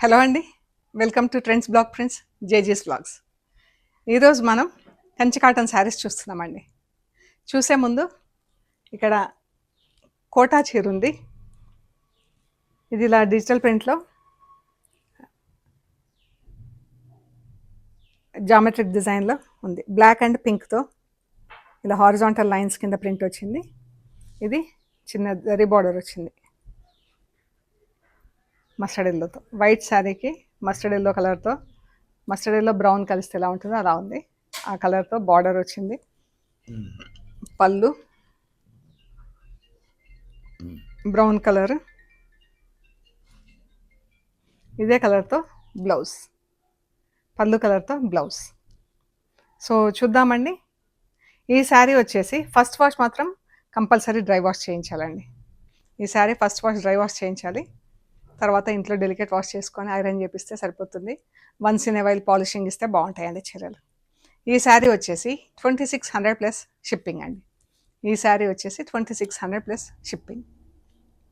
Hello అండి, welcome to trends blog prints జేజీస్ blogs. ఈరోజు మనం కంచి కాటన్ శారీస్ చూస్తున్నామండి. చూసే ముందు ఇక్కడ కోటా చీర ఉంది. ఇది ఇలా డిజిటల్ ప్రింట్లో జామెట్రిక్ డిజైన్లో ఉంది. బ్లాక్ అండ్ పింక్తో ఇలా హారిజాంటల్ లైన్స్ కింద ప్రింట్ వచ్చింది. ఇది చిన్న జరీ బార్డర్ వచ్చింది మస్టర్డ్ ఎల్లోతో. వైట్ శారీకి మస్టర్డ్ ఎల్లో కలర్తో, మస్టర్డ్ ఎల్లో బ్రౌన్ కలిస్తే ఎలా ఉంటుందో అలా ఉంది. ఆ కలర్తో బార్డర్ వచ్చింది. పళ్ళు బ్రౌన్ కలర్, ఇదే కలర్తో బ్లౌజ్, పళ్ళు కలర్తో బ్లౌజ్. సో చూద్దామండి. ఈ శారీ వచ్చేసి ఫస్ట్ వాష్ మాత్రం కంపల్సరీ డ్రై వాష్ చేయించాలండి. ఈ sari first wash dry wash చేయించాలి. తర్వాత ఇంట్లో డెలికేట్ వాష్ చేసుకొని ఐరన్ చేపిస్తే సరిపోతుంది. Once in a while polishing ఇస్తే బాగుంటాయండి చీరలు. ఈ శారీ వచ్చేసి 2600 ప్లస్ షిప్పింగ్ అండి. ఈ శారీ వచ్చేసి 2600 ప్లస్ షిప్పింగ్.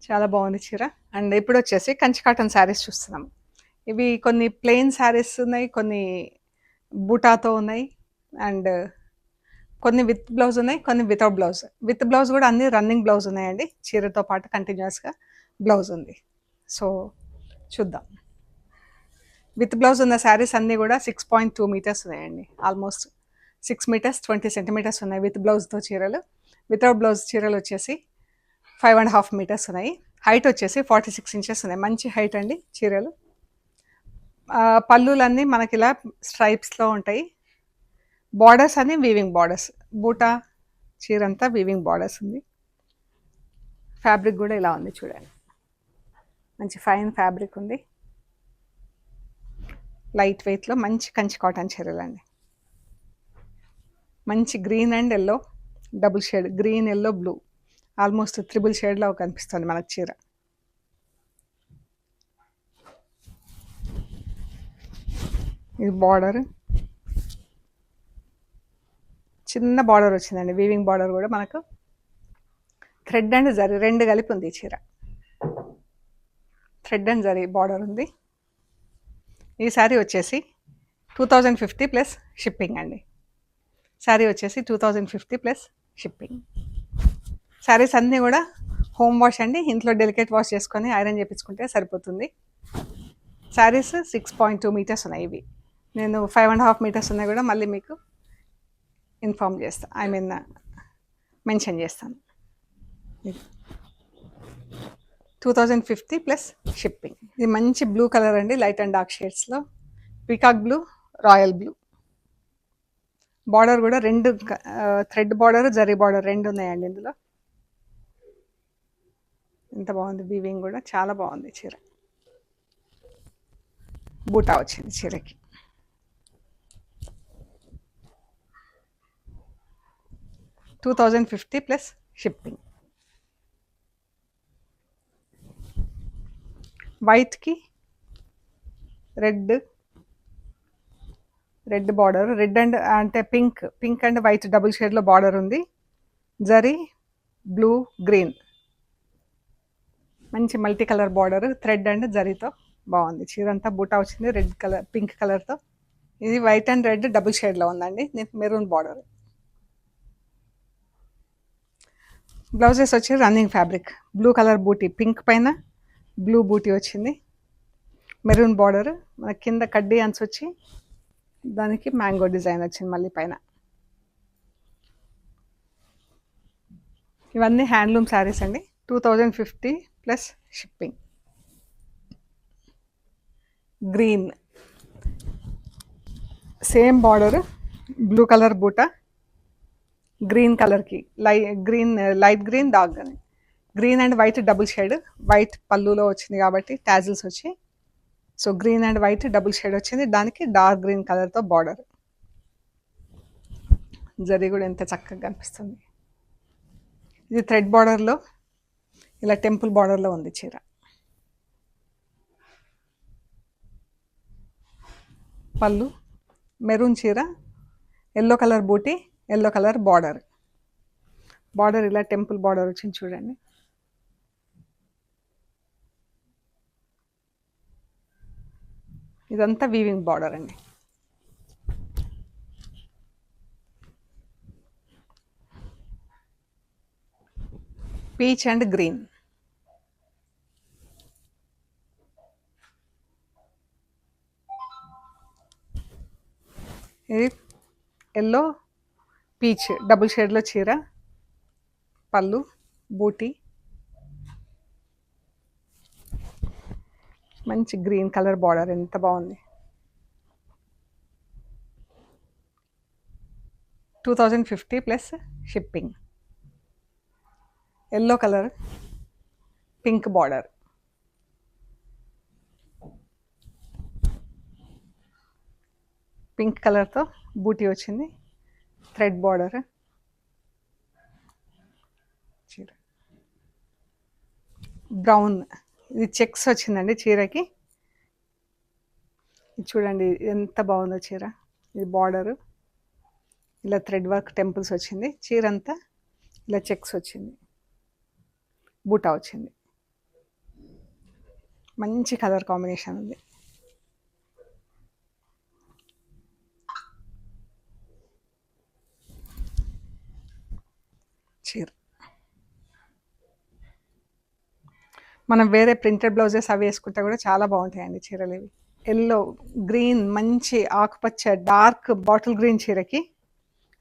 చాలా బాగుంది చీర. అండ్ ఇప్పుడు వచ్చేసి కంచి కాటన్ శారీస్ చూస్తున్నాం. ఇవి కొన్ని ప్లెయిన్ శారీస్ ఉన్నాయి, కొన్ని బూటాతో ఉన్నాయి, అండ్ కొన్ని విత్ బ్లౌజ్ ఉన్నాయి, కొన్ని వితౌట్ బ్లౌజ్. విత్ బ్లౌజ్ కూడా అన్ని రన్నింగ్ బ్లౌజ్ ఉన్నాయండి. చీరతో పాటు కంటిన్యూస్గా బ్లౌజ్ ఉంది. సో చూద్దాం. విత్ బ్లౌజ్ ఉన్న శారీస్ అన్నీ కూడా 6.2 మీటర్స్ ఉన్నాయండి. ఆల్మోస్ట్ 6 మీటర్స్ 20 సెంటీమీటర్స్ ఉన్నాయి విత్ బ్లౌజ్తో చీరలు. వితౌట్ బ్లౌజ్ చీరలు వచ్చేసి 5.5 మీటర్స్ ఉన్నాయి. హైట్ వచ్చేసి 46 ఇంచెస్ ఉన్నాయి. మంచి హైట్ అండి చీరలు. పళ్ళులన్నీ మనకి ఇలా స్ట్రైప్స్లో ఉంటాయి. బార్డర్స్ అన్ని వీవింగ్ బార్డర్స్. బూటా చీర అంతా వీవింగ్ బార్డర్స్ ఉంది. ఫ్యాబ్రిక్ కూడా ఇలా ఉంది చూడండి. మంచి ఫైన్ ఫ్యాబ్రిక్ ఉంది. లైట్ వెయిట్లో మంచి కంచి కాటన్ చీరలు అండి. మంచి green and yellow double shade, green yellow blue, almost triple షేడ్లో కనిపిస్తుంది మనకు చీర. ఇది బార్డర్, చిన్న బార్డర్ వచ్చిందండి. వీవింగ్ బార్డర్ కూడా మనకు థ్రెడ్ అండ్ జరీ రెండు కలిపి ఉంది ఈ చీర. థ్రెడ్ అండ్ జరీ బార్డర్ ఉంది. ఈ శారీ వచ్చేసి 2050 ప్లస్ షిప్పింగ్ అండి. శారీ వచ్చేసి 2050 ప్లస్ షిప్పింగ్. శారీస్ అన్నీ కూడా హోమ్ వాష్ అండి. ఇంట్లో డెలికేట్ వాష్ చేసుకొని ఐరన్ చేయించుకుంటే సరిపోతుంది. శారీస్ 6.2 మీటర్స్ ఉన్నాయి. ఇవి నేను 5.5 మీటర్స్ ఉన్నాయి కూడా మళ్ళీ మీకు ఇన్ఫామ్ చేస్తాను, మెన్షన్ చేస్తాను. 2050 ప్లస్ షిప్పింగ్. ఇది మంచి బ్లూ కలర్ అండి, లైట్ అండ్ డార్క్ షేడ్స్లో. Peacock blue, royal blue. Border కూడా రెండు థ్రెడ్ బార్డర్, జరీ బార్డర్ రెండు ఉన్నాయండి ఇందులో. ఎంత బాగుంది వీవింగ్ కూడా, చాలా బాగుంది చీర. బూటా వచ్చింది చీరకి. $2050 ప్లస్ షిప్పింగ్. వైట్కి రెడ్ బార్డర్, రెడ్ అండ్ అంటే పింక్ అండ్ వైట్ డబుల్ షేడ్లో బార్డర్ ఉంది. జరీ బ్లూ గ్రీన్, మంచి multi colour border, thread and జరీతో బాగుంది చీర అంతా. బూటా వచ్చింది రెడ్ కలర్, పింక్ కలర్తో. ఇది వైట్ అండ్ రెడ్ డబుల్ షేడ్లో ఉందండి. Maroon border. బ్లౌజెస్ వచ్చి రన్నింగ్ ఫ్యాబ్రిక్, బ్లూ కలర్ బూటీ, పింక్ పైన బ్లూ బూటీ వచ్చింది. మెరూన్ బార్డర్, మన కింద కడ్డీ అన్స్ వచ్చి దానికి మ్యాంగో డిజైన్ వచ్చింది మళ్ళీ పైన. ఇవన్నీ హ్యాండ్లూమ్ శారీస్ అండి. 2050 plus shipping. Green, same border, blue colour బూటా, గ్రీన్ కలర్కి light green, dark green and white double shade. White పళ్ళులో వచ్చింది కాబట్టి టాజిల్స్ వచ్చి, so green and white double shade వచ్చింది. దానికి డార్క్ గ్రీన్ కలర్తో బార్డర్. జరీ కూడా ఎంత చక్కగా కనిపిస్తుంది. ఇది థ్రెడ్ బార్డర్లో ఇలా టెంపుల్ బార్డర్లో ఉంది చీర. పళ్ళు మెరూన్ చీర, ఎల్లో కలర్ బూటీ, ఎల్లో కలర్ బార్డర్. ఇలా టెంపుల్ బార్డర్ వచ్చింది చూడండి. ఇదంతా వీవింగ్ బార్డర్ అండి. Peach and green. ఇది ఎల్లో పీచ్ డబుల్ షేడ్లో చీర, పళ్ళు, బూటీ, మంచి గ్రీన్ కలర్ బార్డర్, ఎంత బాగుంది. 2050 plus shipping. Yellow colour, pink border, pink కలర్తో బూటీ వచ్చింది, థ్రెడ్ బార్డర్ చీర. బ్రౌన్, ఇది చెక్స్ వచ్చిందండి చీరకి. ఇది చూడండి ఎంత బాగుందో చీర. ఇది బార్డరు, ఇలా థ్రెడ్ వర్క్ టెంపుల్స్ వచ్చింది, చీర అంతా ఇలా చెక్స్ వచ్చింది, బూటా వచ్చింది. మంచి కలర్ కాంబినేషన్ ఉంది. చీర మనం వేరే ప్రింటెడ్ బ్లౌజెస్ అవి వేసుకుంటే కూడా చాలా బాగుంటాయండి చీరలు ఇవి. ఎల్లో, గ్రీన్, మంచి ఆకుపచ్చ డార్క్ బాటిల్ గ్రీన్ చీరకి.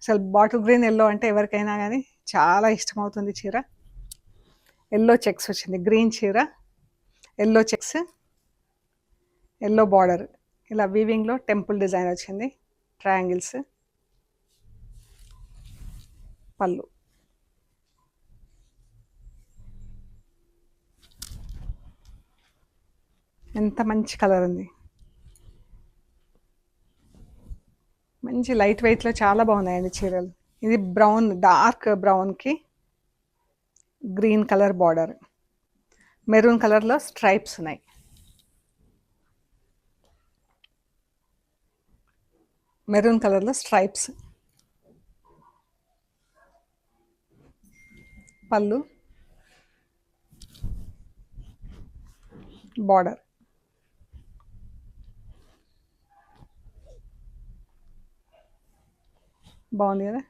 అసలు బాటిల్ గ్రీన్ ఎల్లో అంటే ఎవరికైనా కానీ చాలా ఇష్టమవుతుంది చీర. ఎల్లో చెక్స్ వచ్చింది, గ్రీన్ చీర, ఎల్లో చెక్స్, ఎల్లో బార్డర్, ఇలా వీవింగ్లో టెంపుల్ డిజైన్ వచ్చింది, ట్రయాంగిల్స్, పళ్ళు. ఎంత మంచి కలర్ ఉంది, మంచి లైట్ వెయిట్లో చాలా బాగున్నాయండి చీరలు. ఇది బ్రౌన్, డార్క్ బ్రౌన్కి గ్రీన్ కలర్ బార్డర్, మెరూన్ కలర్లో స్ట్రైప్స్ ఉన్నాయి. మెరూన్ కలర్లో స్ట్రైప్స్, పళ్ళు, బార్డర్. బాగుంది కదా.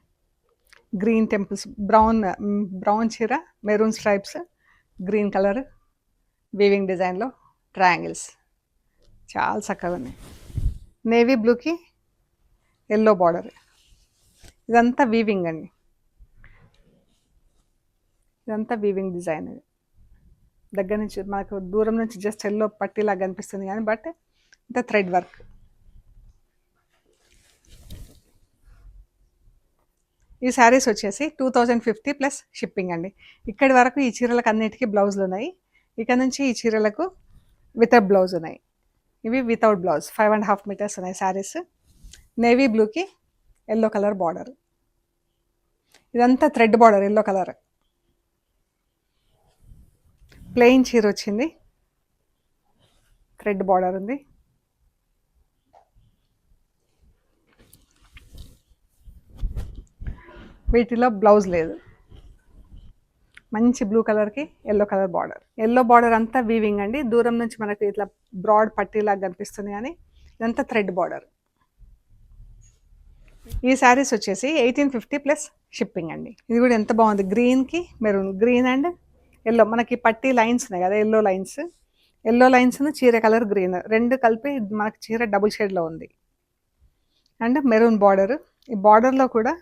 గ్రీన్ టెంపుల్స్, బ్రౌన్ చీర, maroon stripes, green colour weaving డిజైన్లో ట్రయాంగిల్స్, చాలా చక్కగా ఉన్నాయి. నేవీ బ్లూకి ఎల్లో బార్డర్. ఇదంతా వీవింగ్ అండి, ఇదంతా వీవింగ్ డిజైన్. దగ్గర నుంచి మనకు దూరం నుంచి జస్ట్ ఎల్లో పట్టీలాగా కనిపిస్తుంది కానీ బట్ ఇంత థ్రెడ్ వర్క్. ఈ శారీస్ వచ్చేసి 2050 ప్లస్ షిప్పింగ్ అండి. ఇక్కడి వరకు ఈ చీరలకు అన్నిటికీ బ్లౌజులు ఉన్నాయి. ఇక నుంచి ఈ చీరలకు వితౌట్ బ్లౌజ్ ఉన్నాయి. ఇవి వితౌట్ బ్లౌజ్ 5.5 మీటర్స్ ఉన్నాయి శారీస్. నేవీ బ్లూకి ఎల్లో కలర్ బార్డర్, ఇదంతా thread border, yellow colour. Plain చీర వచ్చింది, థ్రెడ్ బార్డర్ ఉంది. వీటిలో బ్లౌజ్ లేదు. మంచి బ్లూ కలర్కి yellow colour border. Yellow border అంతా వీవింగ్ అండి. దూరం నుంచి మనకి ఇట్లా బ్రాడ్ పట్టీలాగా కనిపిస్తుంది కానీ ఇదంతా థ్రెడ్ బార్డర్. ఈ శారీస్ వచ్చేసి 1850 ప్లస్ షిప్పింగ్ అండి. ఇది కూడా ఎంత బాగుంది, గ్రీన్కి మెరూన్, గ్రీన్ అండ్ ఎల్లో, మనకి పట్టీ లైన్స్ ఉన్నాయి కదా, ఎల్లో లైన్స్, ఎల్లో లైన్స్ చీర కలర్ గ్రీన్, రెండు కలిపి మనకి చీర డబుల్ షేడ్లో ఉంది. And maroon border. ఈ బార్డర్లో కూడా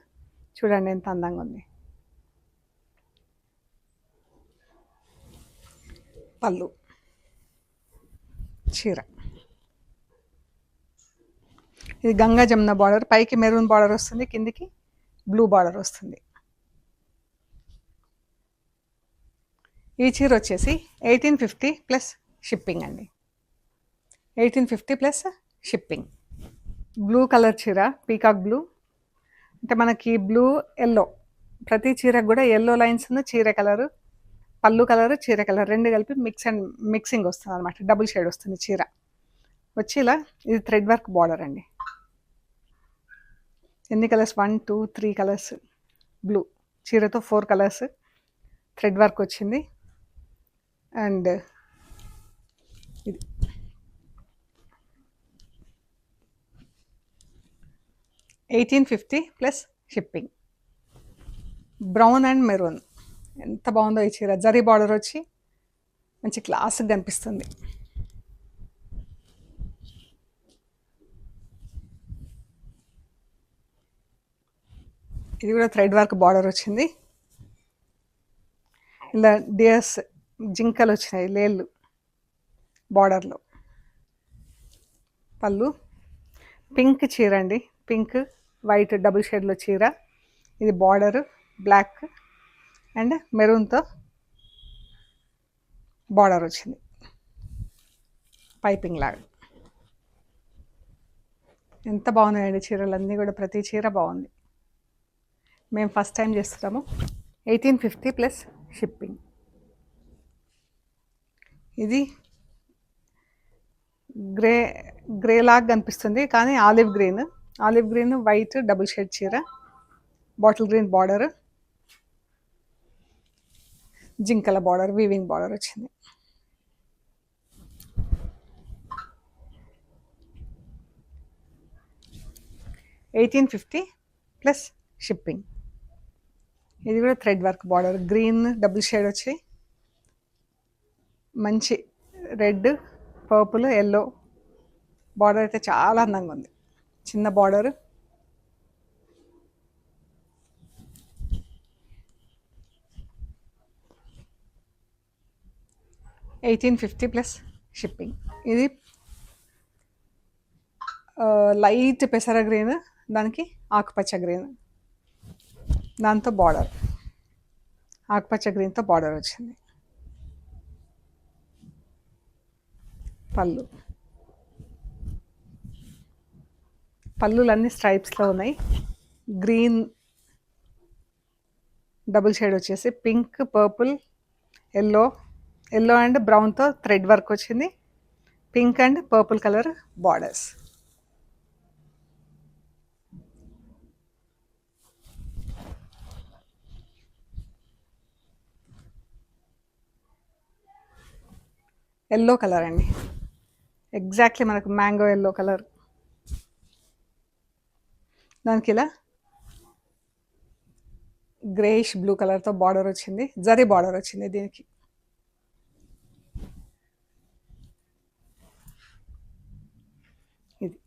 చూడండి ఎంత అందంగా ఉంది. పళ్ళు, చీర. ఇది గంగా జమున బార్డర్, పైకి మెరూన్ బార్డర్ వస్తుంది, కిందికి బ్లూ బార్డర్ వస్తుంది. ఈ చీర వచ్చేసి 1850 ప్లస్ షిప్పింగ్ అండి. 1850 ప్లస్ షిప్పింగ్. బ్లూ కలర్ చీర, పీకాక్ బ్లూ, అంటే మనకి బ్లూ ఎల్లో, ప్రతి చీరకు కూడా ఎల్లో లైన్స్ చీర కలరు, పళ్ళు కలరు, చీర కలర్ రెండు కలిపి మిక్సింగ్ వస్తుంది అనమాట, డబుల్ షేడ్ వస్తుంది చీర వచ్చి ఇలా. ఇది థ్రెడ్ వర్క్ బార్డర్ అండి. ఎన్ని కలర్స్, 1 2 3 కలర్స్, బ్లూ చీరతో 4 కలర్స్, థ్రెడ్ వర్క్ వచ్చింది. అండ్ ఇది 1850 plus shipping. Brown and maroon ఎంత బాగుందో ఈ చీర. జరీ బార్డర్ వచ్చి మంచి క్లాస్గా కనిపిస్తుంది. ఇది కూడా థ్రెడ్ వర్క్ బార్డర్ వచ్చింది. ఇలా డియర్స్ జింకలు వచ్చినాయి లేళ్ళు బార్డర్లో. పళ్ళు పింక్ చీర అండి, పింక్ వైట్ డబుల్ షేడ్లో చీర. ఇది బార్డర్ బ్లాక్ అండ్ మెరూన్తో బార్డర్ వచ్చింది పైపింగ్ లాగా. ఎంత బాగున్నాయండి చీరలు అన్నీ కూడా, ప్రతి చీర బాగుంది. మేము ఫస్ట్ టైం చేస్తున్నాము. 1850 ప్లస్ షిప్పింగ్. ఇది గ్రే లాగా కనిపిస్తుంది కానీ olive green white double shade చీర. బాటిల్ గ్రీన్ బార్డర్, జింకల బార్డర్, వీవింగ్ బార్డర్ వచ్చింది. $1850 ప్లస్ షిప్పింగ్. ఇది కూడా thread work border, green double shade వచ్చి మంచి రెడ్ పర్పుల్ ఎల్లో బార్డర్ అయితే చాలా అందంగా ఉంది. చిన్న బార్డర్. $1850 plus shipping. ఇది లైట్ పెసర గ్రీన్, దానికి ఆకుపచ్చ గ్రీన్, దాంతో బార్డర్ ఆకుపచ్చ గ్రీన్తో బార్డర్ వచ్చింది. పళ్ళులన్నీ స్ట్రైప్స్లో ఉన్నాయి. గ్రీన్ డబుల్ షేడ్ వచ్చేసి పింక్ పర్పుల్ ఎల్లో అండ్ బ్రౌన్తో థ్రెడ్ వర్క్ వచ్చింది. Pink and purple colour borders. Yellow colour అండి, ఎగ్జాక్ట్లీ మనకు మ్యాంగో ఎల్లో కలర్. దానికి ఇలా గ్రేష్ బ్లూ కలర్తో బార్డర్ వచ్చింది, జరీ బార్డర్ వచ్చింది దీనికి. ఇది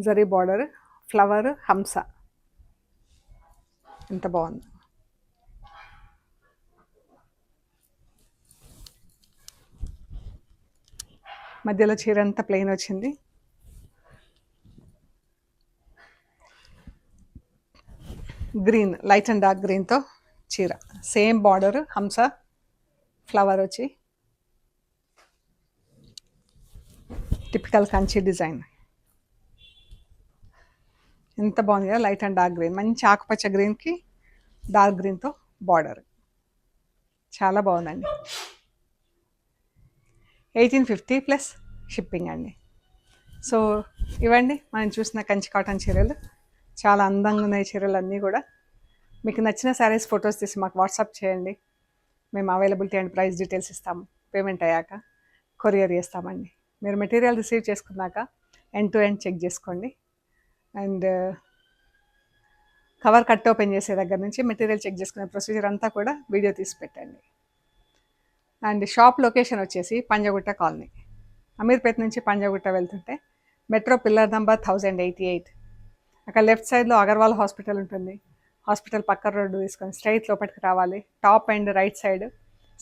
జరీ బార్డర్, ఫ్లవర్ హంస, ఎంత బాగుంది. మధ్యలో చీర అంతా ప్లెయిన్ వచ్చింది. గ్రీన్ లైట్ అండ్ డార్క్ గ్రీన్తో చీర, సేమ్ బార్డర్ హంస ఫ్లవర్ వచ్చి టిపికల్ కంచి డిజైన్. ఎంత బాగుంది కదా, లైట్ అండ్ డార్క్ గ్రీన్, మంచి ఆకుపచ్చ గ్రీన్కి డార్క్ గ్రీన్తో బార్డర్, చాలా బాగుందండి. 1850 ప్లస్ షిప్పింగ్ అండి. సో ఇవ్వండి మనం చూసిన కంచి కాటన్ చీరలు. చాలా అందంగా ఉన్నాయి చీరలు అన్నీ కూడా. మీకు నచ్చిన శారీస్ ఫొటోస్ తీసి మాకు వాట్సాప్ చేయండి. మేము అవైలబిలిటీ అండ్ ప్రైస్ డీటెయిల్స్ ఇస్తాము. పేమెంట్ అయ్యాక కొరియర్ చేస్తామండి. మీరు మెటీరియల్ రిసీవ్ చేసుకున్నాక ఎండ్ టు ఎండ్ చెక్ చేసుకోండి. అండ్ కవర్ కట్ ఓపెన్ చేసే దగ్గర నుంచి మెటీరియల్ చెక్ చేసుకునే ప్రొసీజర్ అంతా కూడా వీడియో తీసి పెట్టండి. అండ్ షాప్ లొకేషన్ వచ్చేసి పంజగుట్ట కాలనీ, అమీర్పేట నుంచి పంజగుట్ట వెళ్తుంటే మెట్రో పిల్లర్ నెంబర్ 1088, అక్కడ లెఫ్ట్ సైడ్లో అగర్వాల్ హాస్పిటల్ ఉంటుంది. హాస్పిటల్ పక్క రోడ్డు తీసుకొని స్ట్రైట్ లోపలికి రావాలి. Top and right side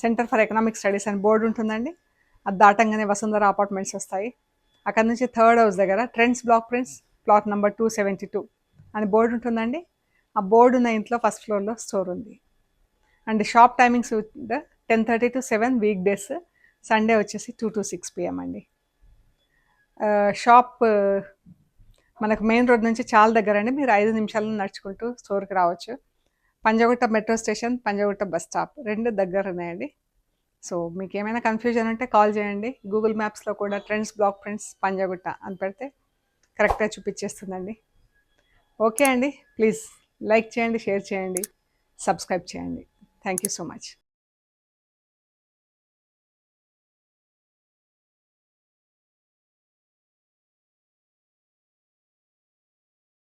centre for economic studies అని బోర్డు ఉంటుందండి. అది దాటంగానే వసుంధర అపార్ట్మెంట్స్ వస్తాయి. అక్కడ నుంచి థర్డ్ హౌస్ దగ్గర trends block prints plot number 272 అని బోర్డు ఉంటుందండి. ఆ బోర్డు ఉన్న ఇంట్లో ఫస్ట్ ఫ్లోర్లో స్టోర్ ఉంది. And shop timings 10:30 to 7 week days, Sunday వచ్చేసి 2 to 6 PM అండి. షాప్ మనకు మెయిన్ రోడ్ నుంచి చాలా దగ్గర అండి. మీరు 5 నిమిషాలను నడుచుకుంటూ స్టోర్కి రావచ్చు. Panjagutta metro station, Panjagutta bus stop రెండు దగ్గర ఉన్నాయండి. సో మీకు ఏమైనా కన్ఫ్యూజన్ ఉంటే కాల్ చేయండి. గూగుల్ మ్యాప్స్లో కూడా ట్రెండ్స్ బ్లాక్ ప్రింట్స్ పంజగుట్ట అని పెడితే కరెక్ట్గా చూపించేస్తుందండి. ఓకే అండి, ప్లీజ్ లైక్ చేయండి, షేర్ చేయండి, సబ్స్క్రైబ్ చేయండి. Thank you so much.